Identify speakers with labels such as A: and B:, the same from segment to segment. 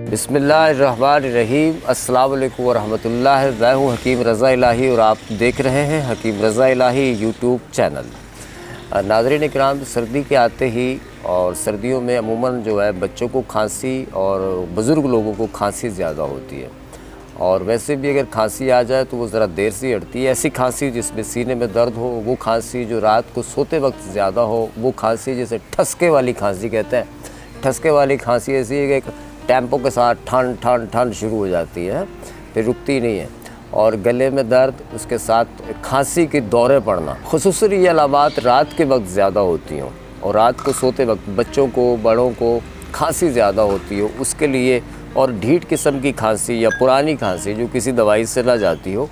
A: बिस्मिल्लाहिर्रहमानिर्रहीम। अस्सलाम वालेकुम वरहमतुल्लाह। मैं हूँ हकीम रज़ा इलाही और आप देख रहे हैं हकीम रज़ा इलाही यूट्यूब चैनल। नाज़रीन इकराम, सर्दी के आते ही और सर्दियों में अमूमन जो है बच्चों को खांसी और बुज़ुर्ग लोगों को खांसी ज़्यादा होती है। और वैसे भी अगर खांसी आ जाए तो वो ज़रा देर से हटती है। ऐसी खांसी जिसमें सीने में दर्द हो, वो खांसी जो रात को सोते वक्त ज़्यादा हो, वो खांसी जिसे ठसके वाली खांसी कहते हैं। ठसके वाली खांसी ऐसी है कि एक टेम्पो के साथ ठंड ठंड ठंड शुरू हो जाती है, फिर रुकती नहीं है। और गले में दर्द, उसके साथ खांसी के दौरे पड़ना, खुसूसन ये अलामात रात के वक्त ज़्यादा होती हों और रात को सोते वक्त बच्चों को, बड़ों को खांसी ज़्यादा होती हो, उसके लिए और ढीठ किस्म की खांसी या पुरानी खांसी जो किसी दवाई से ना जाती हो,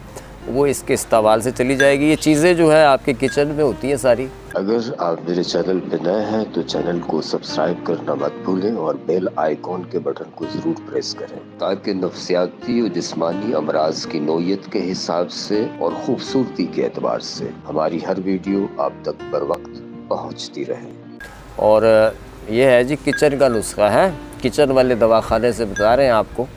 A: वो इसके इस्तेमाल से चली जाएगी। ये चीज़ें जो है आपके किचन में होती हैं सारी।
B: अगर आप मेरे चैनल पे नए हैं तो चैनल को सब्सक्राइब करना मत भूलें और बेल आइकॉन के बटन को जरूर प्रेस करें ताकि नफ्सियाती और जिस्मानी अमराज की नोयत के हिसाब से और खूबसूरती के एतबार से हमारी हर वीडियो आप तक बर वक्त पहुँचती रहे।
A: और ये है जी किचन का नुस्खा है, किचन वाले दवाखाने से बता रहे हैं आपको।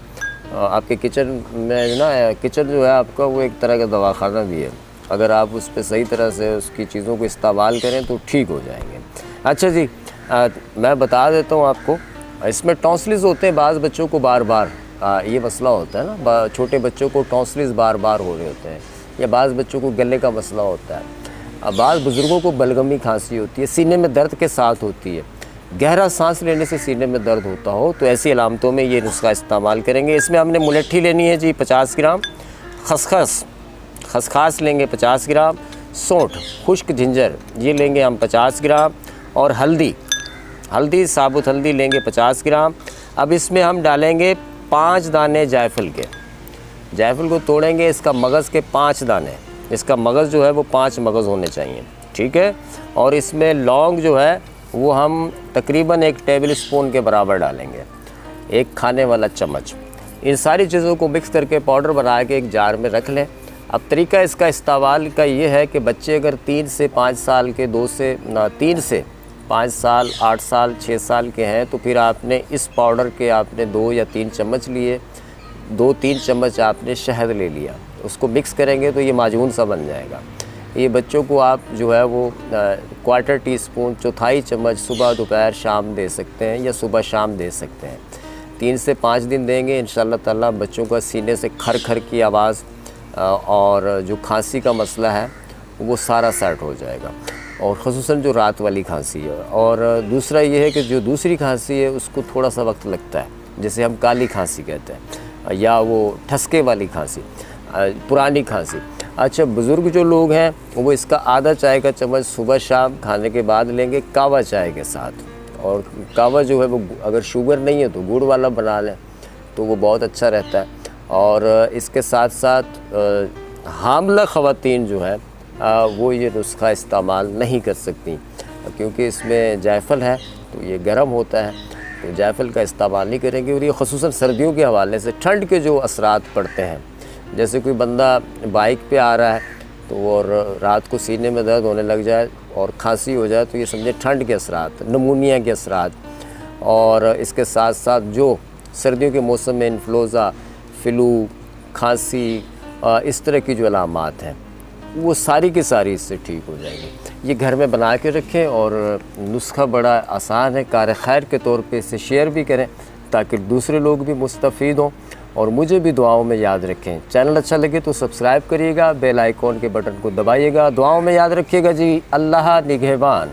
A: आपके किचन में ना, किचन जो है आपका वो एक तरह का दवाखाना भी है। अगर आप उस पर सही तरह से उसकी चीज़ों को इस्तेमाल करें तो ठीक हो जाएंगे। अच्छा जी, मैं बता देता हूँ आपको, इसमें टॉन्सिल्स होते हैं बाज़ बच्चों को बार बार, ये मसला होता है ना, छोटे बच्चों को टॉन्सिल्स बार बार हो रहे होते हैं, या बाज़ बच्चों को गले का मसला होता है। बाज़ बुज़ुर्गों को बलगमी खांसी होती है, सीने में दर्द के साथ होती है, गहरा सांस लेने से सीने में दर्द होता हो, तो ऐसी अलामतों में ये नुस्खा इस्तेमाल करेंगे। इसमें हमने मुलट्ठी लेनी है जी 50 ग्राम, खसखस लेंगे 50 ग्राम, सौंठ खुश्क जिंजर ये लेंगे हम 50 ग्राम, और हल्दी साबुत हल्दी लेंगे 50 ग्राम। अब इसमें हम डालेंगे 5 दाने जायफल के। जायफल को तोड़ेंगे, इसका मगज़ के 5 दाने, इसका मगज़ जो है वो 5 मगज़ होने चाहिए, ठीक है। और इसमें लौंग जो है वो हम तकरीबन 1 टेबल स्पून के बराबर डालेंगे, 1 खाने वाला चम्मच। इन सारी चीज़ों को मिक्स करके पाउडर बना के एक जार में रख लें। अब तरीका इसका इस्तेमाल का ये है कि बच्चे अगर 3 से 5 साल के, 3 से 5 साल, 8 साल, 6 साल के हैं, तो फिर आपने इस पाउडर के आपने 2 या 3 चम्मच लिए, 2-3 चम्मच आपने शहद ले लिया, उसको मिक्स करेंगे तो ये माजून सा बन जाएगा। ये बच्चों को आप जो है वो 1/4 टीस्पून, 1/4 चम्मच सुबह दोपहर शाम दे सकते हैं, या सुबह शाम दे सकते हैं। 3 से 5 दिन देंगे, इंशाअल्लाह ताला बच्चों का सीने से खर खर की आवाज़ और जो खांसी का मसला है वो सारा सेट हो जाएगा, और ख़ुसूसन जो रात वाली खांसी है। और दूसरा ये है कि जो दूसरी खांसी है उसको थोड़ा सा वक्त लगता है, जैसे हम काली खांसी कहते हैं, या वो ठसके वाली खांसी, पुरानी खांसी। अच्छा, बुज़ुर्ग जो लोग हैं वो इसका आधा चाय का चम्मच सुबह शाम खाने के बाद लेंगे कावा चाय के साथ। और कावा जो है वो अगर शुगर नहीं है तो गुड़ वाला बना लें तो वो बहुत अच्छा रहता है। और इसके साथ साथ हामला ख़वातीन जो है वो ये नुस्खा इस्तेमाल नहीं कर सकती, क्योंकि इसमें जायफल है तो ये गर्म होता है, तो जायफल का इस्तेमाल नहीं करेंगे। और ये ख़ुसूसन सर्दियों के हवाले से ठंड के जो असरात पड़ते हैं, जैसे कोई बंदा बाइक पे आ रहा है तो और रात को सीने में दर्द होने लग जाए और खांसी हो जाए, तो ये समझे ठंड के असरात, नमूनिया के असरात। और इसके साथ साथ जो सर्दियों के मौसम में इन्फ्लुएंज़ा, फ्लू, खांसी, इस तरह की जो अलामात हैं वो सारी की सारी इससे ठीक हो जाएंगी। ये घर में बना के रखें, और नुस्खा बड़ा आसान है, कार खैर के तौर पे इसे शेयर भी करें ताकि दूसरे लोग भी मुस्तफ़ीद हों और मुझे भी दुआओं में याद रखें। चैनल अच्छा लगे तो सब्सक्राइब करिएगा, बेल आइकॉन के बटन को दबाइएगा। दुआओं में याद रखिएगा जी। अल्लाह निगहबान।